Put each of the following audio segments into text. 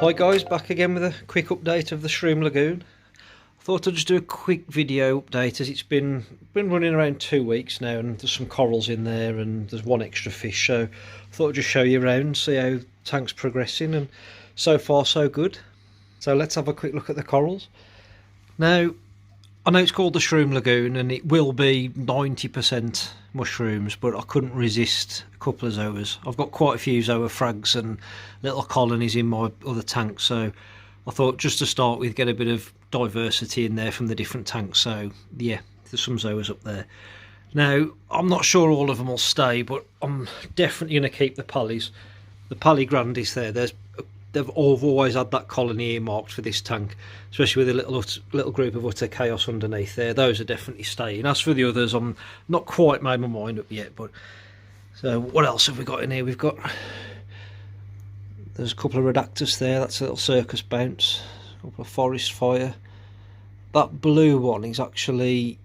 Hi guys, back again with a quick update of the Shroom Lagoon. I thought I'd just do a quick video update as it's been running around 2 weeks now, and there's some corals in there and there's one extra fish, so I thought I'd just show you around, see how the tank's progressing, and so far so good. So let's have a quick look at the corals. Now, I know it's called the Shroom Lagoon and it will be 90% mushrooms, but I couldn't resist a couple of zoas. I've got quite a few zoa frags and little colonies in my other tanks, so I thought just to start with, get a bit of diversity in there from the different tanks. So yeah, there's some zoas up there. Now, I'm not sure all of them will stay, but I'm definitely going to keep the pallies. The pally grandis there, they've always had that colony earmarked for this tank, especially with a little group of utter chaos underneath there. Those are definitely staying. As for the others, I'm not quite made my mind up yet. But so what else have we got in here? There's a couple of redactus there. That's a little circus bounce. A couple of forest fire. That blue one is actually,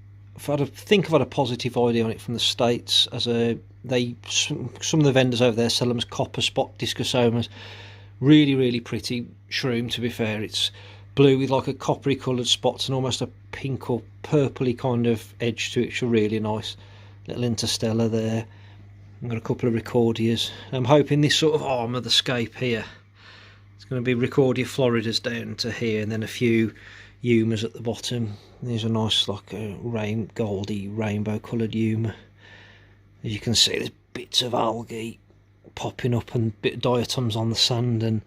I think I've had a positive idea on it from the States. Some of the vendors over there sell them as copper spot discosomas. Really pretty shroom, to be fair. It's blue with like a coppery coloured spots and almost a pink or purpley kind of edge to it, which are really nice. Little interstellar there. I've got a couple of recordias. I'm hoping this sort of arm of the scape here, it's going to be recordia floridas down to here, and then a few humas at the bottom. These are nice, like a goldy rainbow coloured huma. As you can see, there's bits of algae popping up and a bit of diatoms on the sand, and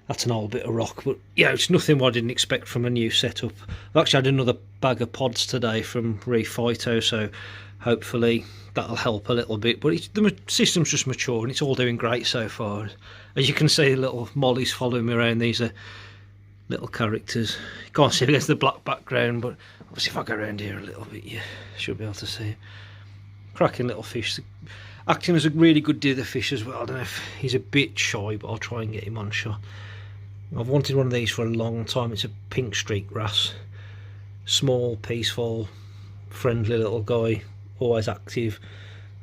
that's an old bit of rock. But yeah, it's nothing I didn't expect from a new setup. I've actually had another bag of pods today from Reef Phyto, so hopefully that'll help a little bit. But the system's just mature and it's all doing great so far. As you can see, little mollies following me around. These are little characters. You can't see it against the black background, but obviously if I go around here a little bit, you should be able to see it. Cracking little fish. Acting as a really good dither fish as well. I don't know if he's a bit shy, but I'll try and get him on shot. I've wanted one of these for a long time. It's a pink streak wrasse. Small, peaceful, friendly little guy. Always active.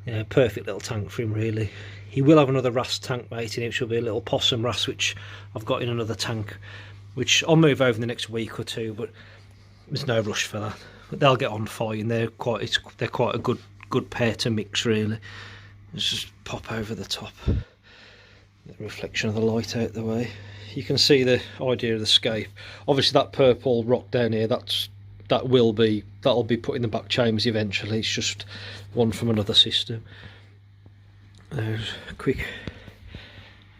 Yeah, perfect little tank for him, really. He will have another wrasse tank mate in it, which will be a little possum wrasse, which I've got in another tank, which I'll move over in the next week or two, but there's no rush for that. But they'll get on fine. They're quite a good pair to mix, really. Let's just pop over the top. The reflection of the light out the way. You can see the idea of the scape. Obviously that purple rock down here, that'll be put in the back chambers eventually. It's just one from another system. There's a quick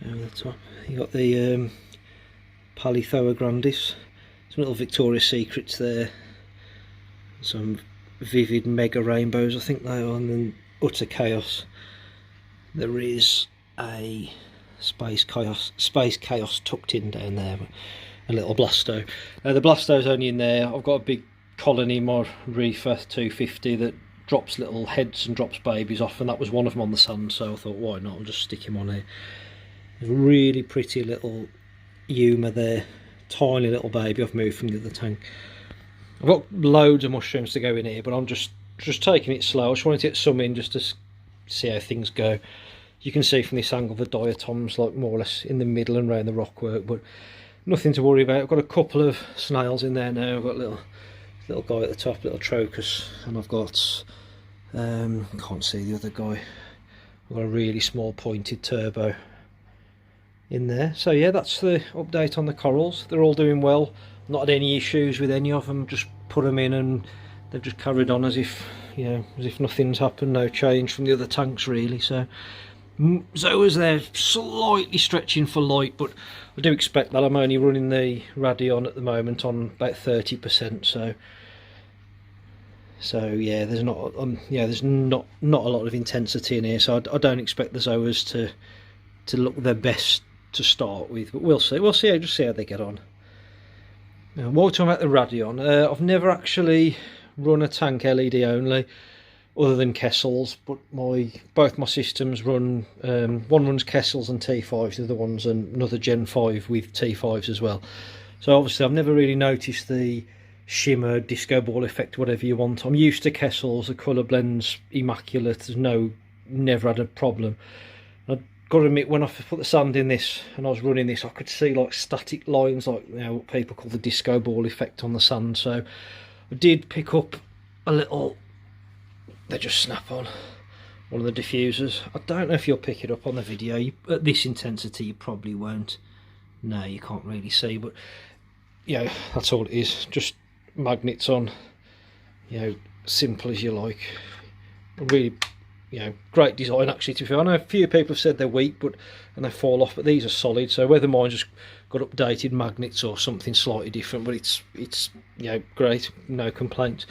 over the top. You got the Palithoa grandis. Some little Victoria's Secrets there. Some vivid mega rainbows, I think they are, and then utter chaos. There is a space chaos tucked in down there, a little blasto. The blasto's only in there. I've got a big colony, my reefer 250, that drops little heads and drops babies off, and that was one of them on the sand, so I thought, why not, I'll just stick him on here. There's a really pretty little huma there, tiny little baby I've moved from the other tank. I've got loads of mushrooms to go in here, but I'm just taking it slow. I just wanted to get some in just to see how things go. You can see from this angle the diatoms like more or less in the middle and around the rockwork, but nothing to worry about. I've got a couple of snails in there now. I've got a little guy at the top, little trocus, and I've got can't see the other guy. I've got a really small pointed turbo in there. So yeah, that's the update on the corals. They're all doing well. Not had any issues with any of them. Just put them in and they've just carried on as if, you know, as if nothing's happened. No change from the other tanks really. So zoas there slightly stretching for light, but I do expect that. I'm only running the Radion at the moment on about 30%. So yeah, there's not there's not a lot of intensity in here. So I don't expect the zoas to look their best to start with, but we'll see. Just see how they get on. Now, while we're talking about the Radion, I've never actually run a tank LED only, other than Kessels, but both my systems run, one runs Kessels and T5s, the other one's another Gen 5 with T5s as well. So obviously I've never really noticed the shimmer, disco ball effect, whatever you want. I'm used to Kessels, the colour blend's immaculate, there's never had a problem. I got to admit, when I put the sand in this and I was running this, I could see like static lines, like, you know, what people call the disco ball effect on the sand. So I did pick up a little, they just snap on, one of the diffusers. I don't know if you'll pick it up on the video. At this intensity you probably won't. No, you can't really see, but you know, that's all it is. Just magnets on, you know, simple as you like. Really, you know, great design actually, to be fair. I know a few people have said they're weak and they fall off, but these are solid. So whether mine just got updated magnets or something slightly different, but it's you know, great, no complaints.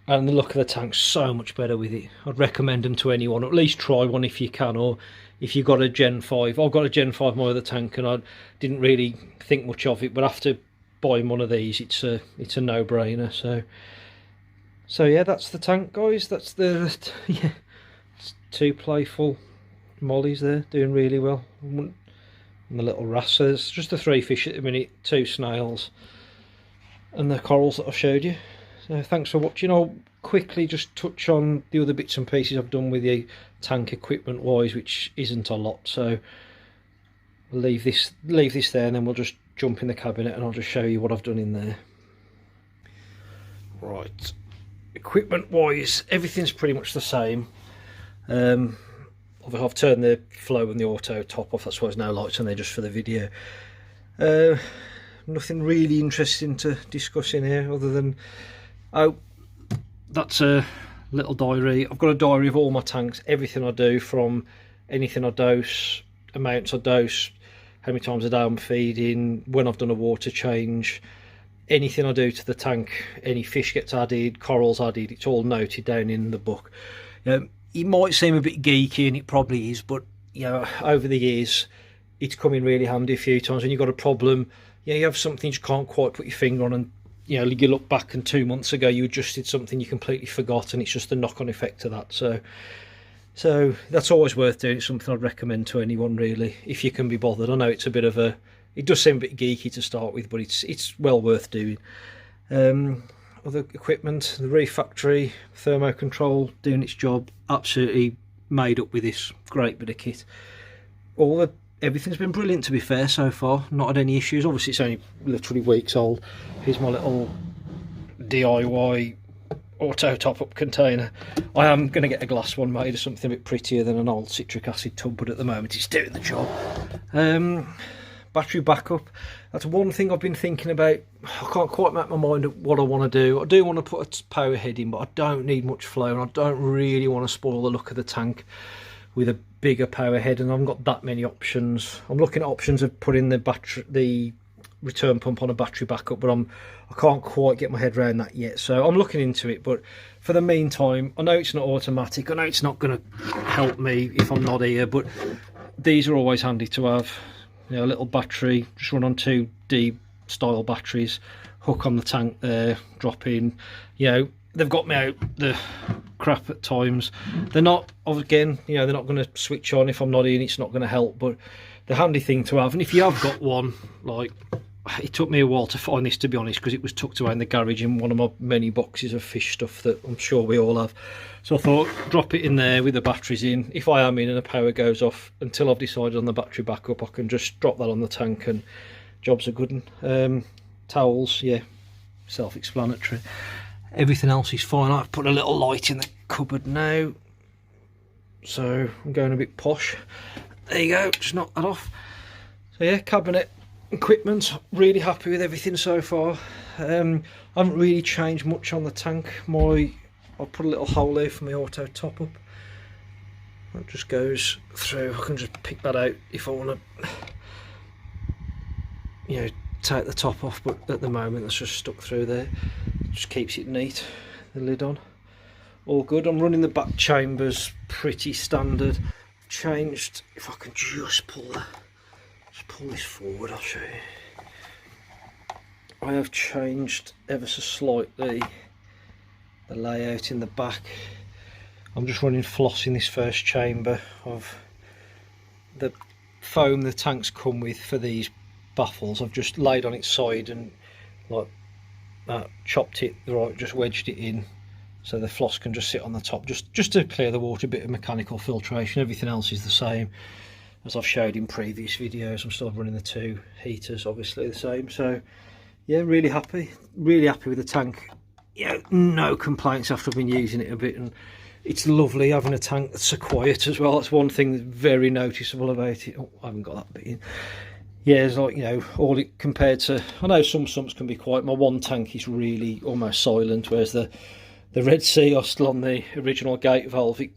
And the look of the tank's so much better with it. I'd recommend them to anyone. At least try one if you can, or if you've got a Gen 5. I've got a Gen 5 my other tank, and I didn't really think much of it, but after buying one of these, it's a no-brainer. So yeah, that's the tank, guys. That's the yeah, it's 2 playful mollies there, doing really well. And the little wrasse. So there's just the 3 fish at the minute, 2 snails, and the corals that I've showed you. So thanks for watching. I'll quickly just touch on the other bits and pieces I've done with the tank equipment wise, which isn't a lot. So we'll leave this there, and then we'll just jump in the cabinet and I'll just show you what I've done in there. Right, equipment wise, everything's pretty much the same. I've turned the flow and the auto top off, that's why there's no lights on there, just for the video. Nothing really interesting to discuss in here other than, oh, that's a little diary. I've got a diary of all my tanks, everything I do, from anything I dose, amounts I dose, how many times a day I'm feeding, when I've done a water change, anything I do to the tank, any fish gets added, corals added, it's all noted down in the book. It might seem a bit geeky, and it probably is, but you know, over the years it's come in really handy a few times when you've got a problem. You know, you have something you can't quite put your finger on, and you know, you look back and 2 months ago you adjusted something you completely forgot, and it's just a knock-on effect to that. So that's always worth doing. It's something I'd recommend to anyone, really, if you can be bothered. I know it's a bit of a, it does seem a bit geeky to start with, but it's well worth doing. Other equipment, the Reef Factory thermo control doing its job, absolutely made up with this great bit of kit. Everything's been brilliant, to be fair, so far. Not had any issues. Obviously it's only literally weeks old. Here's my little DIY auto top-up container. I am going to get a glass one made of something a bit prettier than an old citric acid tub, but at the moment it's doing the job. Battery backup, that's one thing I've been thinking about. I can't quite make my mind up what I want to do. I do want to put a power head in, but I don't need much flow, and I don't really want to spoil the look of the tank with a bigger power head, and I haven't got that many options. I'm looking at options of putting the return pump on a battery backup, but I can't quite get my head around that yet, so I'm looking into it. But for the meantime, I know it's not automatic, I know it's not going to help me if I'm not here, but these are always handy to have. You know, a little battery, just run on 2 D style batteries, hook on the tank there, drop in. You know, they've got me out the crap at times. They're not, again, you know, they're not going to switch on if I'm not in. It's not going to help, but the handy thing to have. And if you have got one, like, it took me a while to find this, to be honest, because it was tucked away in the garage in one of my many boxes of fish stuff that I'm sure we all have. So I thought, drop it in there with the batteries in. If I am in and the power goes off, until I've decided on the battery backup, I can just drop that on the tank and job's a good one. Towels, yeah, self-explanatory. Everything else is fine. I've put a little light in the cupboard now, so I'm going a bit posh. There you go, just knock that off. So yeah, cabinet equipment, really happy with everything so far. I haven't really changed much on the tank. I'll put a little hole there for my auto top up. That just goes through. I can just pick that out if I want to, you know, take the top off, but at the moment that's just stuck through there. Just keeps it neat, the lid on. All good. I'm running the back chambers pretty standard. Changed, if I can just pull this forward, I'll show you. I have changed ever so slightly the layout in the back. I'm just running floss in this first chamber of the foam the tanks come with for these baffles. I've just laid on its side and like that, chopped it right, just wedged it in so the floss can just sit on the top, just to clear the water, a bit of mechanical filtration. Everything else is the same. as I've showed in previous videos. I'm still running the 2 heaters, obviously the same. So yeah, really happy with the tank. Yeah, no complaints after I've been using it a bit, and it's lovely having a tank that's so quiet as well. That's one thing that's very noticeable about it. Oh, I haven't got that bit in. Yeah, it's like, you know, all it compared to, I know some sumps can be quiet. My one tank is really almost silent, whereas the Red Sea still on the original gate valve, it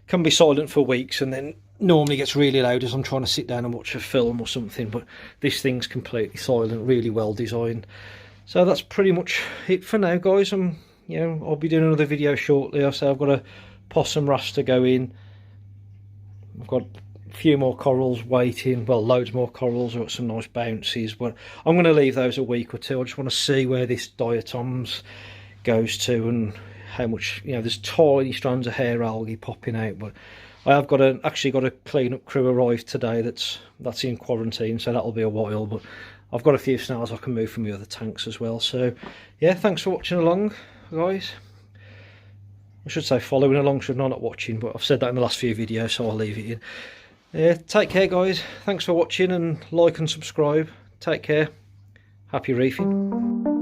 can be silent for weeks and then normally gets really loud as I'm trying to sit down and watch a film or something. But this thing's completely silent, really well designed. So that's pretty much it for now, guys. You know, I'll be doing another video shortly. I say I've got a possum raster go in. I've got a few more corals waiting, well, loads more corals. I've got some nice bouncies, but I'm going to leave those a week or two. I just want to see where this diatoms goes to and how much, you know, there's tiny strands of hair algae popping out. But I have actually got a clean-up crew arrived today that's in quarantine, so that'll be a while. But I've got a few snails I can move from the other tanks as well. So yeah, thanks for watching along, guys. I should say following along, should not watching, but I've said that in the last few videos, so I'll leave it in. Yeah, take care, guys. Thanks for watching, and like and subscribe. Take care. Happy reefing.